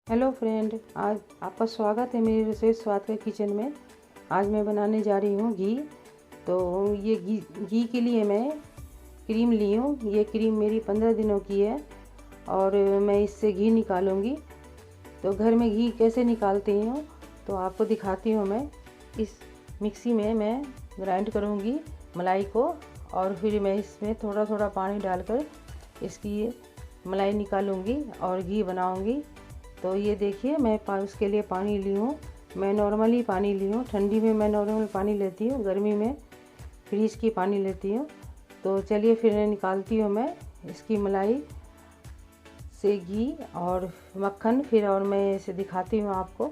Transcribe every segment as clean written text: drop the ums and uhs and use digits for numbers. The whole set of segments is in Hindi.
हेलो फ्रेंड, आज आपका स्वागत है मेरी रसोई स्वाद के किचन में। आज मैं बनाने जा रही हूँ घी। तो ये घी के लिए मैं क्रीम ली हूँ। ये क्रीम मेरी 15 दिनों की है और मैं इससे घी निकालूंगी। तो घर में घी कैसे निकालती हूँ तो आपको दिखाती हूँ। मैं इस मिक्सी में मैं ग्राइंड करूँगी मलाई को और फिर मैं इसमें थोड़ा थोड़ा पानी डालकर इसकी मलाई निकालूंगी और घी बनाऊंगी। तो ये देखिए, मैं उसके लिए पानी ली हूँ। मैं नॉर्मली पानी ली हूँ। ठंडी में मैं नॉर्मल पानी लेती हूँ, गर्मी में फ्रिज की पानी लेती हूँ। तो चलिए फिर निकालती हूँ मैं इसकी मलाई से घी और मक्खन। फिर और मैं इसे दिखाती हूँ आपको।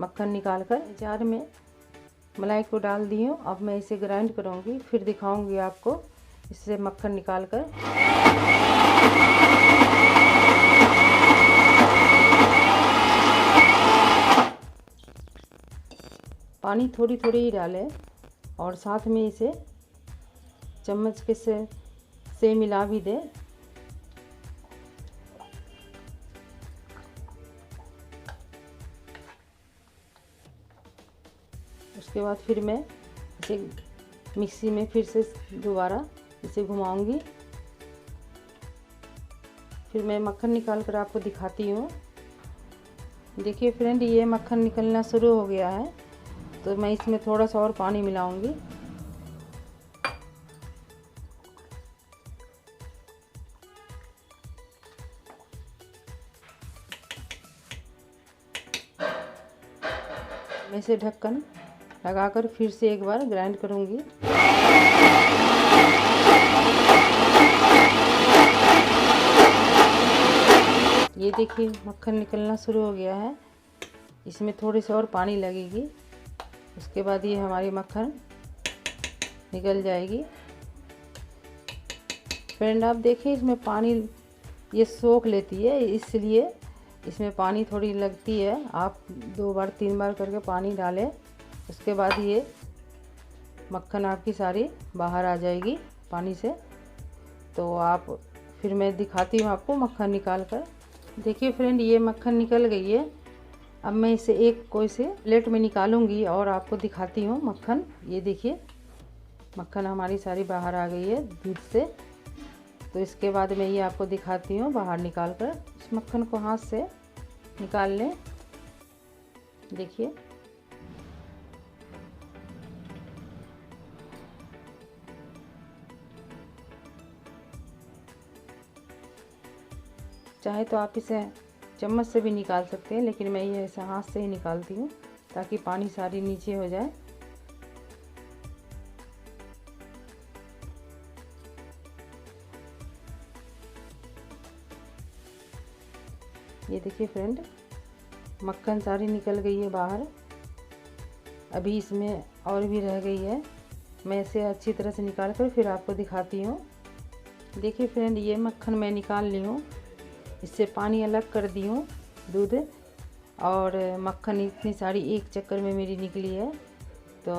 मक्खन निकाल कर जार में मलाई को डाल दी हूँ। अब मैं इसे ग्राइंड करूँगी, फिर दिखाऊँगी आपको इससे मक्खन निकाल कर। पानी थोड़ी थोड़ी ही डालें और साथ में इसे चम्मच के से मिला भी दें। उसके बाद फिर मैं इसे मिक्सी में फिर से दोबारा इसे घुमाऊंगी। फिर मैं मक्खन निकाल कर आपको दिखाती हूँ। देखिए फ्रेंड, ये मक्खन निकलना शुरू हो गया है। तो मैं इसमें थोड़ा सा और पानी मिलाऊंगी। मैं इसे ढक्कन लगाकर फिर से एक बार ग्राइंड करूंगी। ये देखिए, मक्खन निकलना शुरू हो गया है। इसमें थोड़ी सी और पानी लगेगी, उसके बाद ये हमारी मक्खन निकल जाएगी। फ्रेंड आप देखिए, इसमें पानी ये सोख लेती है, इसलिए इसमें पानी थोड़ी लगती है। आप 2 बार 3 बार करके पानी डालें, उसके बाद ये मक्खन आपकी सारी बाहर आ जाएगी पानी से। तो आप फिर मैं दिखाती हूँ आपको मक्खन निकाल कर। देखिए फ्रेंड, ये मक्खन निकल गई है। अब मैं इसे एक कोई से प्लेट में निकालूंगी और आपको दिखाती हूँ मक्खन। ये देखिए, मक्खन हमारी सारी बाहर आ गई है दूध से। तो इसके बाद मैं ये आपको दिखाती हूँ बाहर निकाल कर। इस मक्खन को हाथ से निकाल लें। देखिए, चाहे तो आप इसे चम्मच से भी निकाल सकते हैं, लेकिन मैं ये ऐसे हाथ से ही निकालती हूँ ताकि पानी सारी नीचे हो जाए। ये देखिए फ्रेंड, मक्खन सारी निकल गई है बाहर। अभी इसमें और भी रह गई है। मैं इसे अच्छी तरह से निकाल कर फिर आपको दिखाती हूँ। देखिए फ्रेंड, ये मक्खन मैं निकाल ली हूँ। इससे पानी अलग कर दी हूँ, दूध और मक्खन इतनी सारी एक चक्कर में मेरी निकली है। तो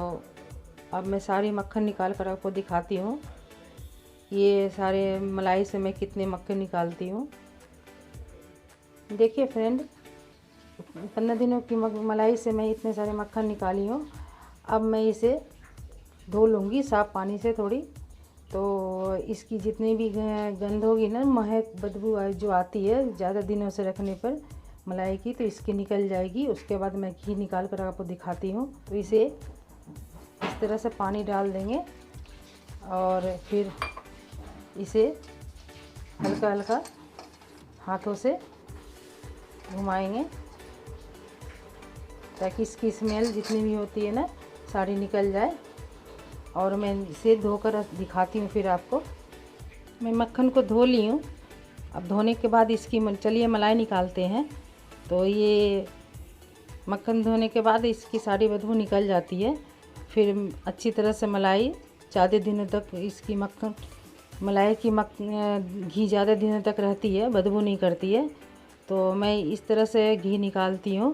अब मैं सारी मक्खन निकाल कर आपको दिखाती हूँ। ये सारे मलाई से मैं कितने मक्खन निकालती हूँ। देखिए फ्रेंड, 15 दिनों की मलाई से मैं इतने सारे मक्खन निकाली हूँ। अब मैं इसे धो लूँगी साफ़ पानी से थोड़ी। तो इसकी जितनी भी गंध होगी ना, महक बदबू जो आती है ज़्यादा दिनों से रखने पर मलाई की, तो इसकी निकल जाएगी। उसके बाद मैं घी निकाल कर आपको दिखाती हूँ। तो इसे इस तरह से पानी डाल देंगे और फिर इसे हल्का हल्का हाथों से घुमाएंगे ताकि इसकी स्मेल जितनी भी होती है ना सारी निकल जाए। और मैं इसे धोकर दिखाती हूँ फिर आपको। मैं मक्खन को धो ली हूँ। अब धोने के बाद इसकी चलिए मलाई निकालते हैं। तो ये मक्खन धोने के बाद इसकी सारी बदबू निकल जाती है। फिर अच्छी तरह से मलाई ज़्यादा दिनों तक इसकी मलाई की घी ज़्यादा दिनों तक रहती है, बदबू नहीं करती है। तो मैं इस तरह से घी निकालती हूँ।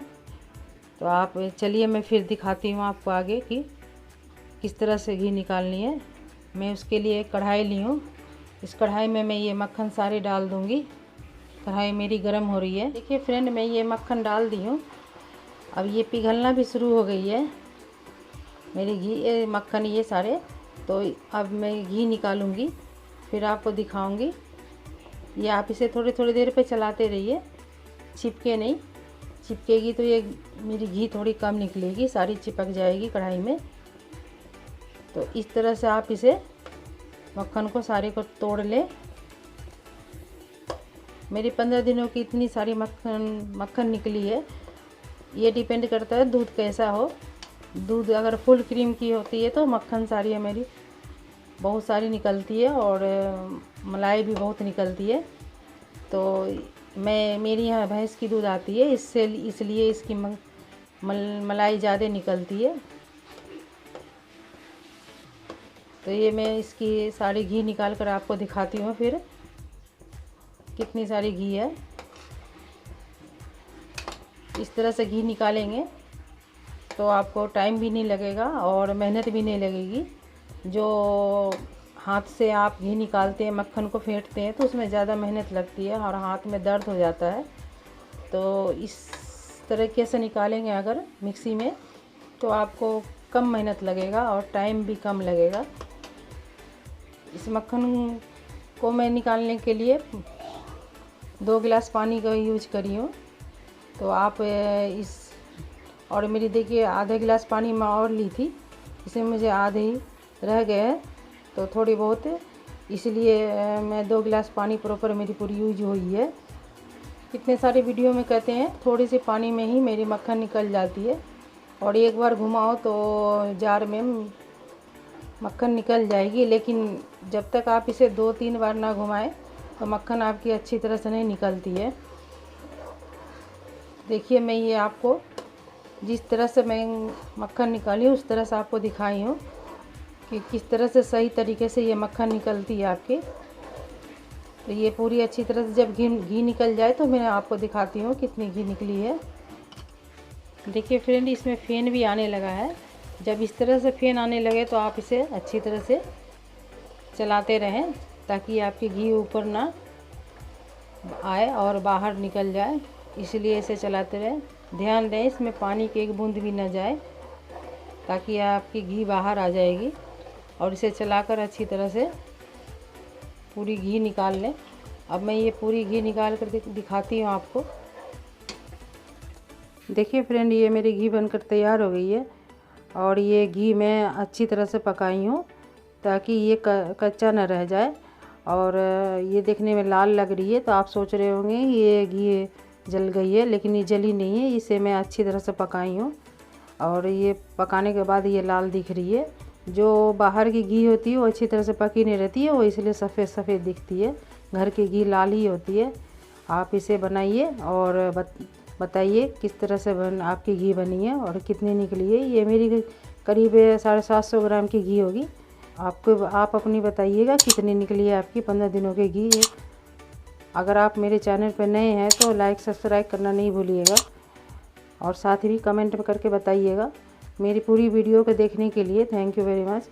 तो आप चलिए मैं फिर दिखाती हूँ आपको आगे कि किस तरह से घी निकालनी है। मैं उसके लिए कढ़ाई ली हूँ। इस कढ़ाई में मैं ये मक्खन सारे डाल दूँगी। कढ़ाई मेरी गर्म हो रही है। देखिए फ्रेंड, मैं ये मक्खन डाल दी हूँ। अब ये पिघलना भी शुरू हो गई है मेरी घी मक्खन ये सारे। तो अब मैं घी निकालूंगी, फिर आपको दिखाऊंगी। ये आप इसे थोड़ी थोड़ी देर पे चलाते रहिए, चिपके नहीं। चिपकेगी तो ये मेरी घी थोड़ी कम निकलेगी, सारी चिपक जाएगी कढ़ाई में। तो इस तरह से आप इसे मक्खन को सारे को तोड़ लें। मेरी 15 दिनों की इतनी सारी मक्खन निकली है। ये डिपेंड करता है दूध कैसा हो। दूध अगर फुल क्रीम की होती है तो मक्खन सारी है मेरी बहुत सारी निकलती है, और मलाई भी बहुत निकलती है। तो मेरी यहाँ भैंस की दूध आती है, इसलिए इसकी मलाई ज़्यादा निकलती है। तो ये मैं इसकी सारी घी निकाल कर आपको दिखाती हूँ फिर कितनी सारी घी है। इस तरह से घी निकालेंगे तो आपको टाइम भी नहीं लगेगा और मेहनत भी नहीं लगेगी। जो हाथ से आप घी निकालते हैं, मक्खन को फेंटते हैं, तो उसमें ज़्यादा मेहनत लगती है और हाथ में दर्द हो जाता है। तो इस तरीके से निकालेंगे अगर मिक्सी में तो आपको कम मेहनत लगेगा और टाइम भी कम लगेगा। इस मक्खन को मैं निकालने के लिए 2 गिलास पानी का यूज करी हूँ। तो आप इस और मेरी देखिए आधा गिलास पानी मैं और ली थी, इसमें मुझे आधे ही रह गए हैं। तो थोड़ी बहुत इसलिए मैं 2 गिलास पानी प्रॉपर मेरी पूरी यूज हुई है। कितने सारे वीडियो में कहते हैं थोड़ी सी पानी में ही मेरी मक्खन निकल जाती है, और एक बार घुमाओ तो जार में मक्खन निकल जाएगी। लेकिन जब तक आप इसे 2-3 बार ना घुमाएं तो मक्खन आपकी अच्छी तरह से नहीं निकलती है। देखिए मैं ये आपको जिस तरह से मैं मक्खन निकाली उस तरह से आपको दिखाई हूँ कि किस तरह से सही तरीके से ये मक्खन निकलती है आपकी। तो ये पूरी अच्छी तरह से जब घी निकल जाए तो मैं आपको दिखाती हूँ कितनी घी निकली है। देखिए फ्रेंड, इसमें फेन भी आने लगा है। जब इस तरह से फेन आने लगे तो आप इसे अच्छी तरह से चलाते रहें ताकि आपकी घी ऊपर ना आए और बाहर निकल जाए, इसलिए इसे चलाते रहें। ध्यान दें इसमें पानी की एक बूंद भी न जाए ताकि आपकी घी बाहर आ जाएगी। और इसे चलाकर अच्छी तरह से पूरी घी निकाल लें। अब मैं ये पूरी घी निकाल कर दिखाती हूँ आपको। देखिए फ्रेंड, ये मेरी घी बनकर तैयार हो गई है और ये घी मैं अच्छी तरह से पकाई हूँ ताकि ये कच्चा न रह जाए। और ये देखने में लाल लग रही है तो आप सोच रहे होंगे ये घी जल गई है, लेकिन ये जली नहीं है। इसे मैं अच्छी तरह से पकाई हूँ और ये पकाने के बाद ये लाल दिख रही है। जो बाहर की घी होती है वो अच्छी तरह से पकी नहीं रहती है, वो इसलिए सफ़ेद सफ़ेद दिखती है। घर की घी लाल ही होती है। आप इसे बनाइए और बताइए किस तरह से आपकी घी बनी है और कितनी निकली है। ये मेरी करीब 750 ग्राम की घी होगी। आप अपनी बताइएगा कितनी निकली है आपकी 15 दिनों की घी है। अगर आप मेरे चैनल पर नए हैं तो लाइक सब्सक्राइब करना नहीं भूलिएगा और साथ ही कमेंट करके बताइएगा। मेरी पूरी वीडियो को देखने के लिए थैंक यू वेरी मच।